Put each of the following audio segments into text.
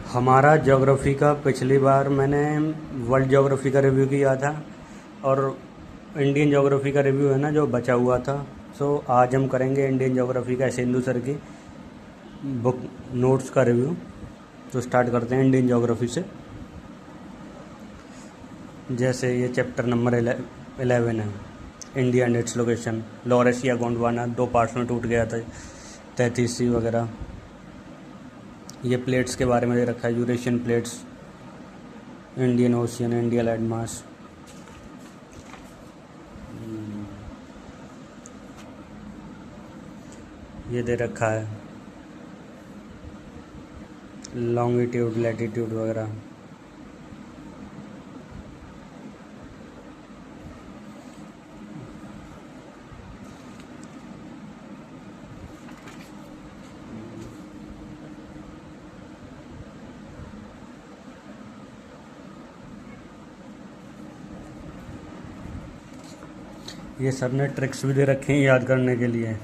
हमारा ज्योग्राफी का पिछली बार मैंने वर्ल्ड ज्योग्राफी का रिव्यू किया था और इंडियन ज्योग्राफी का रिव्यू है ना जो बचा हुआ था। सो आज हम करेंगे इंडियन ज्योग्राफी का सिंधु सर की बुक नोट्स का रिव्यू। तो स्टार्ट करते हैं इंडियन ज्योग्राफी से। जैसे ये चैप्टर नंबर 11 है, India and its location. Laurasia Gondwana 2 parts में टूट गया था, 33 वगैरह। ये प्लेट्स के बारे में दे रखा है, Eurasian plates, Indian ocean, India land mass. ये दे रखा है लॉन्गिट्यूड, लैटिट्यूड वगैरह। ये सर ने ट्रिक्स भी दे रखे हैं याद करने के लिए।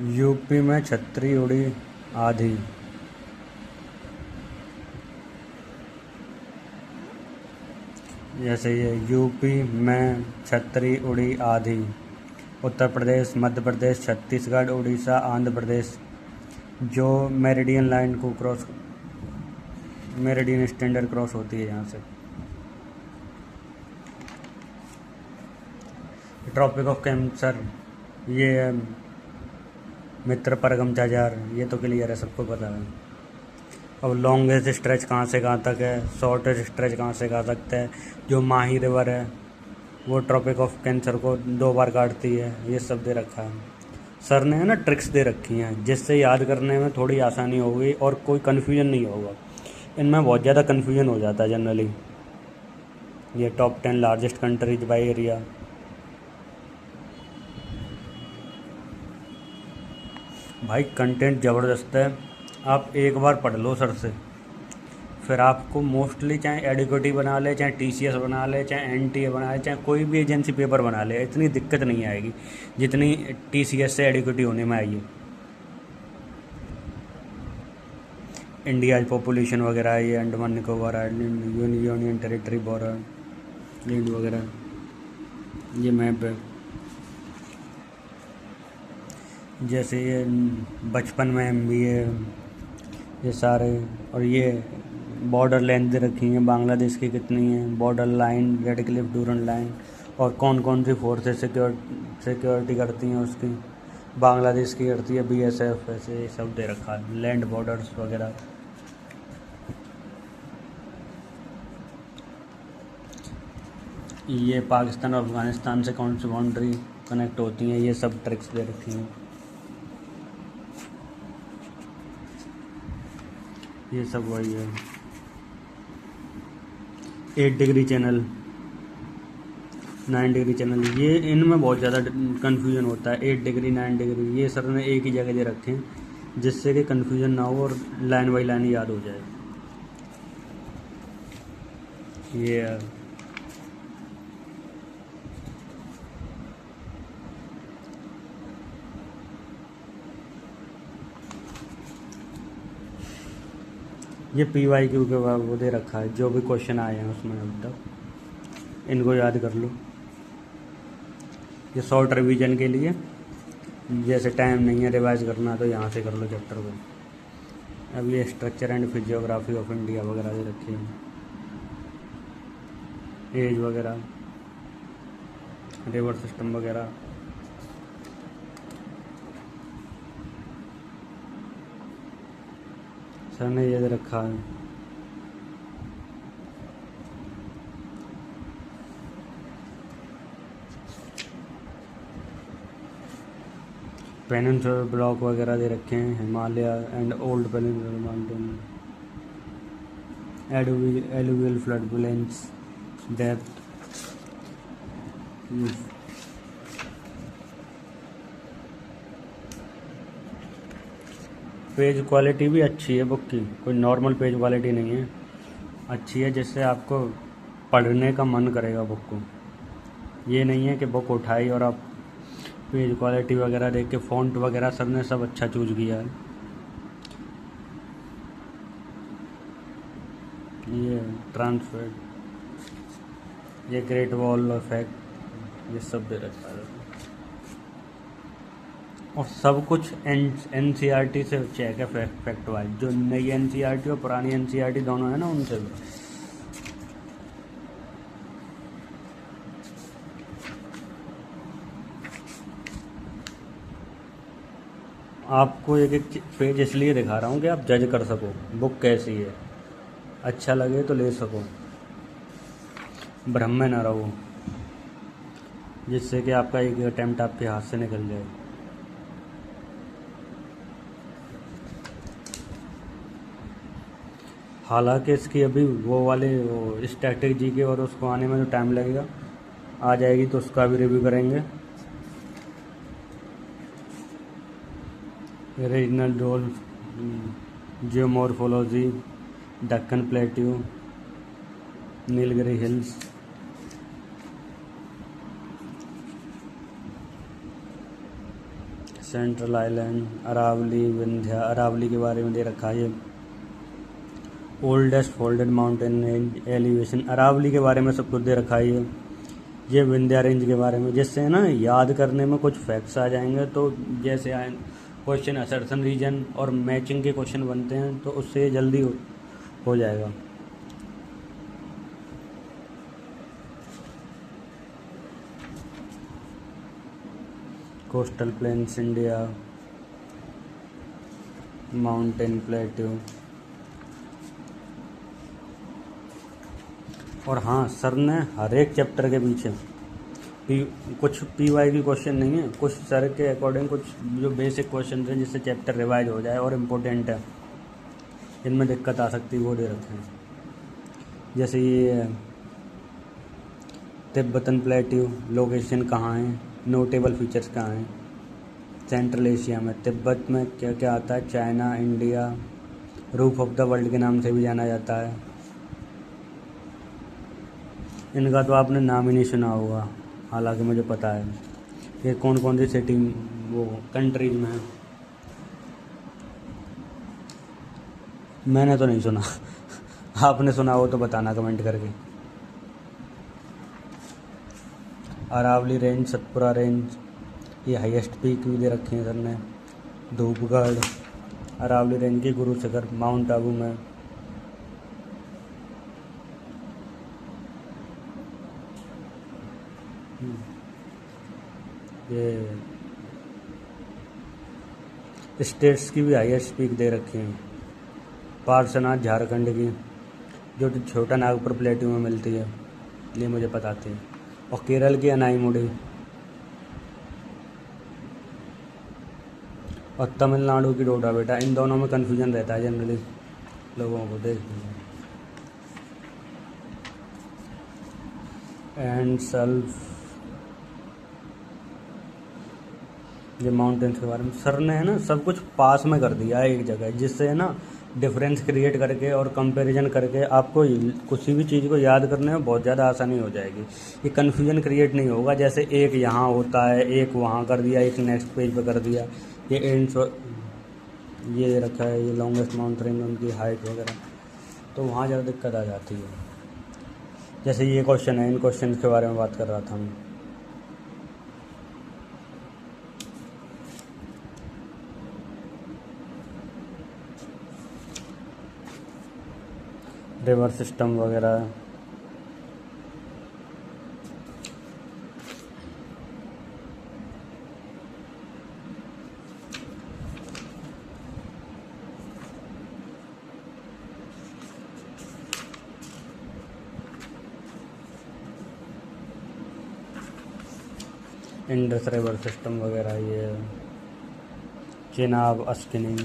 यूपी में छतरी उड़ी आधी, जैसे ये यूपी में छतरी उड़ी आधी। उत्तर प्रदेश, मध्य प्रदेश, छत्तीसगढ़, उड़ीसा, आंध्र प्रदेश जो मेरिडियन लाइन को क्रॉस, मेरिडियन स्टैंडर्ड क्रॉस होती है यहाँ से। ट्रॉपिक ऑफ कैंसर, ये मित्र परगम चाजार, ये तो क्लियर है, सबको पता है। अब लॉन्गेस्ट स्ट्रेच कहाँ से कहाँ तक है, शॉर्टेस्ट स्ट्रेच कहाँ से कहाँ तक है। जो माही रिवर है वो ट्रॉपिक ऑफ कैंसर को 2 बार काटती है। ये सब दे रखा है सर ने, है ना, ट्रिक्स दे रखी हैं जिससे याद करने में थोड़ी आसानी होगी और कोई कन्फ्यूजन नहीं होगा। इनमें बहुत ज़्यादा कन्फ्यूजन हो जाता है जनरली। ये top 10 largest countries by area. भाई कंटेंट ज़बरदस्त है, आप एक बार पढ़ लो सर से, फिर आपको मोस्टली चाहे एडिक्वेटी बना ले, चाहे टीसीएस बना ले, चाहे एनटीए बना ले, चाहे कोई भी एजेंसी पेपर बना ले, इतनी दिक्कत नहीं आएगी जितनी टीसीएस से एडिक्वेटी होने में आई है। इंडिया पॉपुलेशन वगैरह, ये Andaman Nicobar island, union territory, border land वगैरह, ये मैप है। जैसे ये बचपन में एमबीए, ये सारे। और ये बॉर्डर लाइन दे रखी हैं बांग्लादेश की कितनी है, border line, red Cliff Durand line, और कौन कौन सी फोर्सेस सिक्योरिटी करती हैं उसकी। बांग्लादेश की करती है बीएसएफ, ऐसे सब दे रखा है, लैंड बॉर्डर्स वगैरह। ये पाकिस्तान और अफगानिस्तान से कौन सी बाउंड्री कनेक्ट होती हैं, ये सब ट्रिक्स दे रखी हैं। ये सब वही है। 8 डिग्री चैनल, 9 डिग्री चैनल, ये इनमें बहुत ज़्यादा कन्फ्यूजन होता है। 8 डिग्री, 9 डिग्री, ये सर ने एक ही जगह दे रखे हैं जिससे कि कन्फ्यूजन ना हो और लाइन बाई लाइन याद हो जाए। ये ये PYQ के वो दे रखा है, जो भी क्वेश्चन आए हैं उसमें अब तक, इनको याद कर लो। ये शॉर्ट रिवीजन के लिए, जैसे टाइम नहीं है रिवाइज करना तो यहाँ से कर लो चैप्टर को। अब ये structure and physiography of India वगैरह दे रखे हैं, एज वगैरह, रिवर सिस्टम वगैरह। सर ने ये दे रखा है पेनिनसुलर ब्लॉक वगैरह दे रखे हैं, Himalaya and old peninsular mountain, alluvial flood plains, depth. Page quality भी अच्छी है बुक की, कोई नॉर्मल पेज क्वालिटी नहीं है, अच्छी है जिससे आपको पढ़ने का मन करेगा बुक को। ये नहीं है कि बुक उठाई और आप पेज क्वालिटी वगैरह देख के, फ़ॉन्ट वगैरह सर ने सब अच्छा चूज़ किया है। ये ट्रांसफर, ये ग्रेट वॉल इफेक्ट, ये सब दे रखा है। और सब कुछ NCERT से चेक है फैक्ट वाइज, जो नई NCERT और पुरानी NCERT दोनों है ना, उनसे भी। आपको एक एक पेज इसलिए दिखा रहा हूँ कि आप जज कर सको बुक कैसी है, अच्छा लगे तो ले सको, भ्रम में ना रहो, जिससे कि आपका एक अटेम्प्ट आपके हाथ से निकल जाए। हालांकि इसकी अभी वो वाले स्टैटिक के और उसको आने में जो टाइम लगेगा, आ जाएगी तो उसका भी रिव्यू करेंगे। रीजनल डोल, geomorphology, Deccan plateau, Nilgiri hills, central island, Aravalli, Vindhya, Aravalli के बारे में दे रखा है। Oldest folded mountain elevation, Aravalli के बारे में सब कुछ दे रखा है। ये विंध्या रेंज के बारे में, जिससे ना याद करने में कुछ फैक्ट्स आ जाएंगे। तो जैसे आए क्वेश्चन असर्शन रीजन और मैचिंग के क्वेश्चन बनते हैं, तो उससे ये जल्दी हो जाएगा। Coastal planes India, mountain plateau. और हाँ, सर ने हर एक चैप्टर के पीछे कुछ PY की क्वेश्चन नहीं है, कुछ सर के अकॉर्डिंग कुछ जो बेसिक क्वेश्चन हैं जिससे चैप्टर रिवाइज हो जाए और इम्पोर्टेंट है, इनमें दिक्कत आ सकती है, वो दे रखे हैं। जैसे ये तिब्बतन प्लेट्यू, लोकेशन कहाँ है, नोटेबल फीचर्स कहाँ हैं। सेंट्रल एशिया में तिब्बत में क्या क्या आता है, China, India, roof of the world के नाम से भी जाना जाता है। इनका तो आपने नाम ही नहीं सुना होगा, हालांकि मुझे पता है ये कौन कौन सी सिटी वो कंट्रीज में है। मैंने तो नहीं सुना आपने सुना हो तो बताना कमेंट करके। अरावली रेंज, सतपुरा रेंज, ये हाईएस्ट पीक भी दे रखे हैं सर ने। धूपगढ़, अरावली रेंज की गुरु शिखर माउंट आबू में। ये स्टेट्स की भी हाईएस्ट पीक दे रखी हैं। पार्श्वनाथ झारखंड की, जो छोटा नागपुर प्लेट्यू में मिलती है, ये मुझे पता थी। और केरल की अनाईमुड़ी, और तमिलनाडु की डोडा बेटा। इन दोनों में कन्फ्यूजन रहता है जनरली लोगों को। देख एंड सल्फ, ये माउंटेन्स के बारे में सर ने है ना सब कुछ पास में कर दिया है एक जगह, जिससे है ना डिफरेंस क्रिएट करके और कंपैरिजन करके आपको किसी भी चीज़ को याद करने में बहुत ज़्यादा आसानी हो जाएगी। ये कन्फ्यूजन क्रिएट नहीं होगा, जैसे एक यहाँ होता है, एक वहाँ कर दिया, एक नेक्स्ट पेज पे कर दिया। ये ये रखा है, ये लॉन्गेस्ट माउंटेन, उनकी हाइट वगैरह, तो वहाँ ज़्यादा दिक्कत आ जाती है। जैसे ये क्वेश्चन है, इन क्वेश्चन के बारे में बात कर रहा था मैं। रिवर सिस्टम वगैरह, इंडस रिवर सिस्टम वगैरह, ये चेनाब, अस्किनी,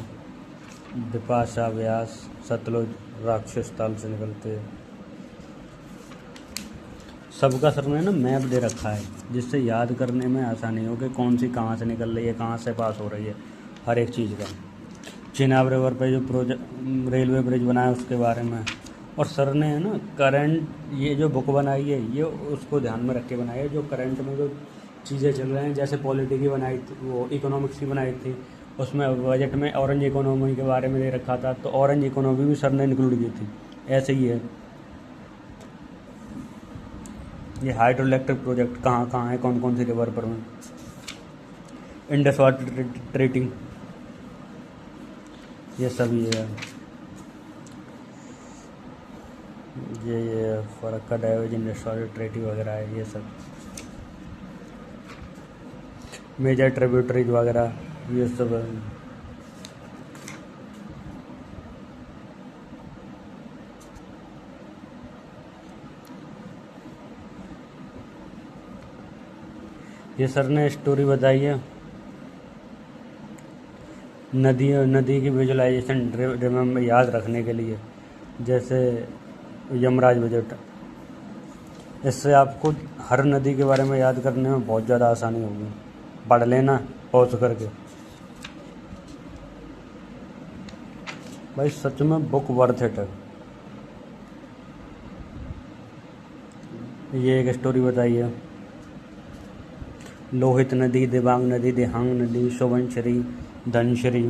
बिपाशा, व्यास, सतलुज, राक्षस ताल से निकलते हैं। सबका सर ने ना मैप दे रखा है, जिससे याद करने में आसानी हो कि कौन सी कहाँ से निकल रही है, कहाँ से पास हो रही है, हर एक चीज़ का। चेनाब रिवर पे जो प्रोजेक्ट रेलवे ब्रिज बना है उसके बारे में। और सर ने है ना करंट, ये जो बुक बनाई है ये उसको ध्यान में रख के बनाई है, जो करंट में जो चीज़ें चल रहे हैं। जैसे पॉलिटी की बनाई थी, वो इकोनॉमिक्स की बनाई थी, उसमें बजट में ऑरेंज इकोनॉमी के बारे में दे रखा था, तो ऑरेंज इकोनॉमी भी सर ने इंक्लूड की थी ऐसे ही है। ये हाइड्रो इलेक्ट्रिक प्रोजेक्ट कहाँ कहाँ है, कौन कौन सी रिवर पर में। इंडस वाटर ट्रीटिंग, ये सब ये है। ये Farakka diversion Indus water treating वगैरह है, ये सब मेजर ट्रिब्यूटरीज वगैरह ये सब है। ये सर ने स्टोरी बताई है नदी की विजुलाइजेशन रिमेम्बर याद रखने के लिए, जैसे यमराज बजट। इससे आपको हर नदी के बारे में याद करने में बहुत ज़्यादा आसानी होगी। पढ़ लेना पॉज करके। भाई सच में बुक वर्थ इट है। ये एक स्टोरी बताई है। लोहित नदी, दिबांग नदी, दिहांग नदी, सुबनश्री, धनश्री।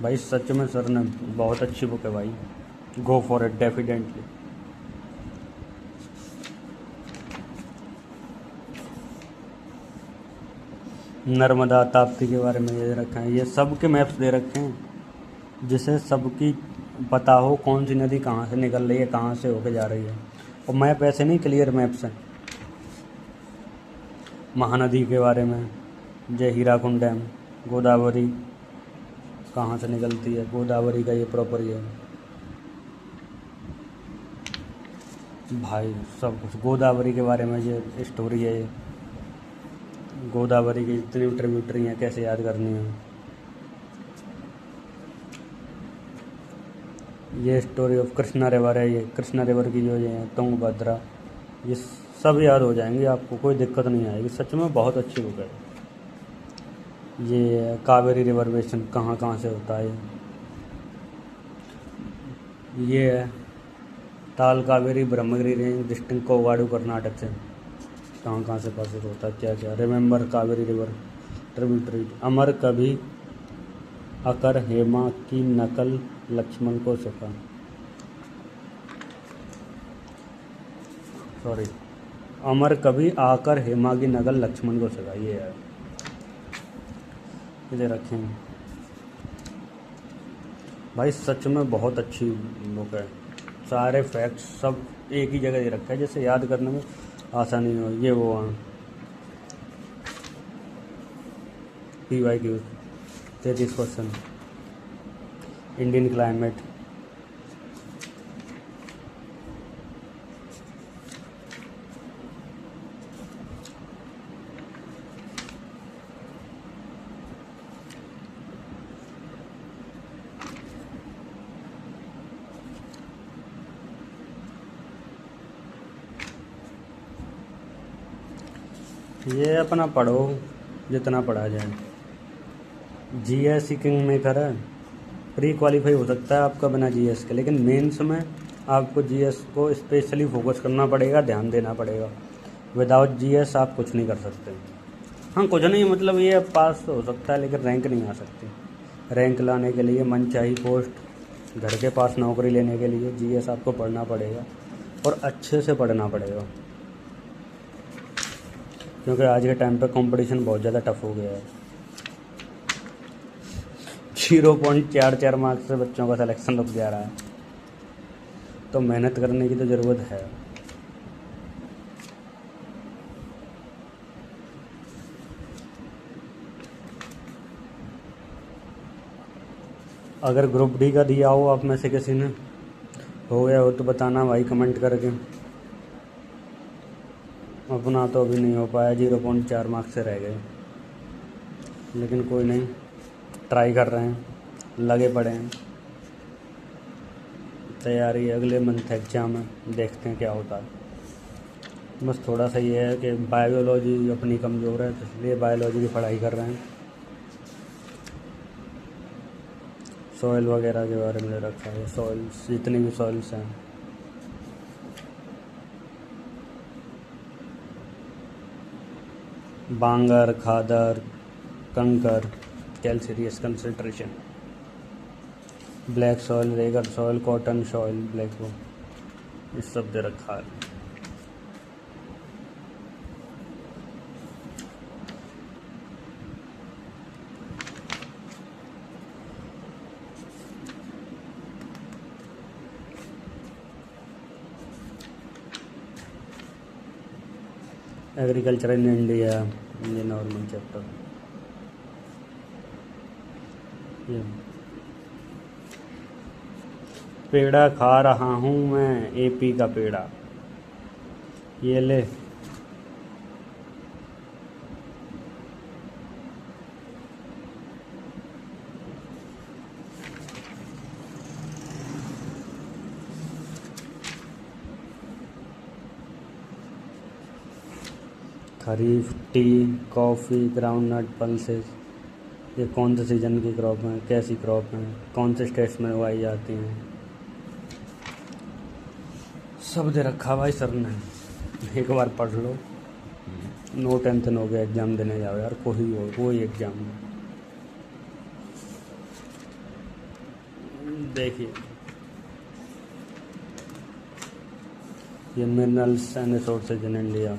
भाई सच में सर ने बहुत अच्छी बुक है भाई, go for it definitely. Narmada Tapti के बारे में ये रखा है, ये सब के मैप्स दे रखे हैं जिससे सबकी पता हो कौन सी नदी कहाँ से निकल रही है, कहाँ से होके जा रही है। और मैप ऐसे नहीं, क्लियर मैप्स हैं। महानदी के बारे में, जय हीराकुंड डैम, गोदावरी कहाँ से निकलती है, गोदावरी का ये प्रॉपर ये भाई सब कुछ गोदावरी के बारे में ये स्टोरी है। ये गोदावरी की जितनी ट्रिब्यूटरी हैं कैसे याद करनी है। ये स्टोरी ऑफ कृष्णा रिवर है। ये कृष्णा रिवर की जो ये है तुंगभद्रा, ये सब याद हो जाएंगे आपको, कोई दिक्कत नहीं आएगी। सच में बहुत अच्छी बुक है। ये कावेरी रिवर बेसिन कहाँ कहाँ से होता है। ये है ताल कावेरी ब्रह्मगिरी रेंज डिस्ट्रिक्ट कोवाडू कर्नाटक से कहाँ कहाँ से पास होता है, क्या क्या। Remember Kaveri river tributary. Amar कभी अकर हेमा की नकल लक्ष्मण को सका। सॉरी, अमर कभी आकर हेमा की नकल लक्ष्मण को सका। ये है, इसे रखें भाई। सच में बहुत अच्छी बुक है। सारे फैक्ट्स सब एक ही जगह दे रखा है जैसे याद करने में आसानी हो। ये वो PYQ 33 क्वेश्चन। इंडियन क्लाइमेट, ये अपना पढ़ो जितना पढ़ा जाए। GS किंग मेकर है, प्री क्वालिफाई हो सकता है आपका बिना GS के, लेकिन मेंस में आपको GS को स्पेशली फोकस करना पड़ेगा, ध्यान देना पड़ेगा। विदाउट GS आप कुछ नहीं कर सकते। हाँ कुछ नहीं मतलब ये पास हो सकता है लेकिन रैंक नहीं आ सकती। रैंक लाने के लिए मनचाही पोस्ट, घर के पास नौकरी लेने के लिए GS आपको पढ़ना पड़ेगा और अच्छे से पढ़ना पड़ेगा, क्योंकि आज के टाइम पे कंपटीशन बहुत ज़्यादा टफ हो गया है। 0.44 मार्क्स से बच्चों का सिलेक्शन रुक जा रहा है, तो मेहनत करने की तो ज़रूरत है। अगर ग्रुप D का दिया हो आप में से किसी ने, हो गया हो तो बताना भाई कमेंट करके। अपना तो अभी नहीं हो पाया, 0.4 मार्क्स से रह गए, लेकिन कोई नहीं, ट्राई कर रहे हैं, लगे पड़े हैं। तैयारी अगले मंथ एग्ज़ाम है, देखते हैं क्या होता है। बस थोड़ा सा ये है कि बायोलॉजी अपनी कमज़ोर है, तो इसलिए बायोलॉजी की पढ़ाई कर रहे हैं। सॉइल वगैरह के बारे में रखा है, सॉइल्स जितनी भी सॉइल्स हैं। Bangar, khadar, kankar, calcious concentration, black soil, regur soil, cotton soil, black वो ये सब दे रखा है। एग्रीकल्चर इन इंडिया, ये नॉर्मल चैप्टर। ये पेड़ा खा रहा हूँ मैं, एपी का पेड़ा, ये ले। खरीफ टी, कॉफ़ी, ग्राउंडनट, पल्सेस, ये कौन से सीजन की क्रॉप हैं, कैसी क्रॉप हैं, कौन से स्टेट्स में उगाई जाती हैं, सब दे रखा भाई सर ने। एक बार पढ़ लो, नो टेंशन हो गया, एग्ज़ाम देने जाओ यार, कोई एग्ज़ाम में। देखिए ये minerals and resources in India,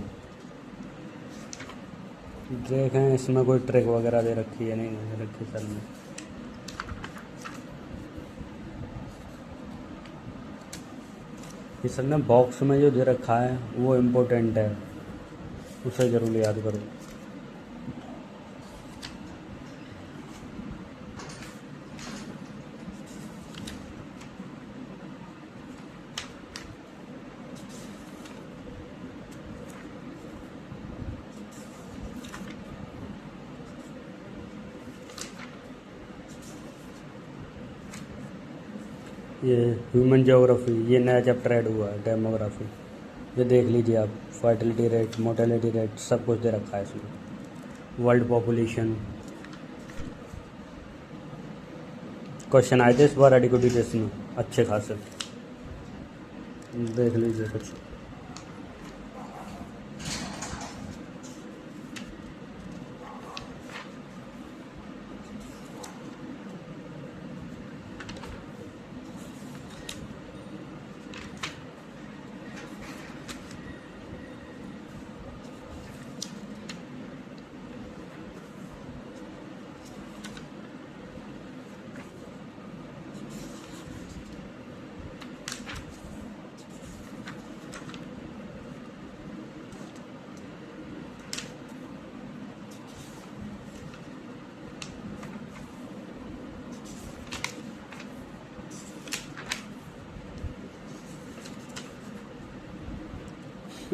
देखें इसमें कोई ट्रिक वगैरह दे रखी है, नहीं दे रखी सर ने। ये सर ने बॉक्स में जो दे रखा है वो इम्पोर्टेंट है, उसे ज़रूर याद करो। ये ह्यूमन ज्योग्राफी, ये नया चैप्टर ऐड हुआ है, डेमोग्राफी, ये देख लीजिए आप। फर्टिलिटी रेट, मोर्टेलिटी रेट, सब कुछ दे रखा है इसमें। वर्ल्ड पॉपुलेशन, क्वेश्चन आए थे इस बार एडिक्विटी टेस्ट में अच्छे खासे, देख लीजिए कुछ।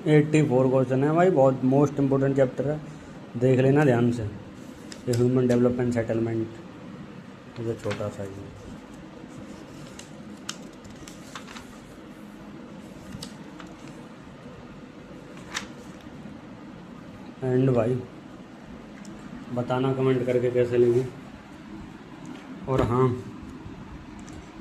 एट्टी 84 क्वेश्चन है भाई, बहुत मोस्ट इम्पोर्टेंट चैप्टर है, देख लेना ध्यान से। ये ह्यूमन डेवलपमेंट सेटलमेंट, ये छोटा सा ही है। एंड भाई बताना कमेंट करके कैसे लगी। और हाँ,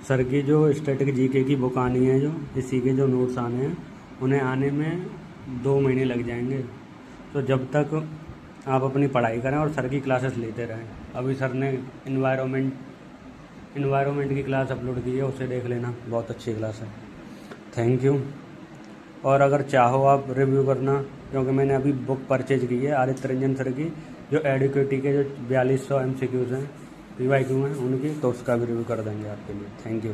सर की जो स्टैटिक जीके की बुक आनी है, जो इसी के जो नोट्स आने हैं, उन्हें आने में 2 महीने लग जाएंगे। तो जब तक आप अपनी पढ़ाई करें और सर की क्लासेस लेते रहें। अभी सर ने इन्वायरमेंट की क्लास अपलोड की है, उसे देख लेना, बहुत अच्छी क्लास है। Thank you. और अगर चाहो आप रिव्यू करना, क्योंकि मैंने अभी बुक परचेज की है आदित्य रंजन सर की, जो एडिक्विटी के जो 4200 MCQs हैं, PYQ हैं उनकी, तो उसका भी रिव्यू कर देंगे आपके लिए। Thank you.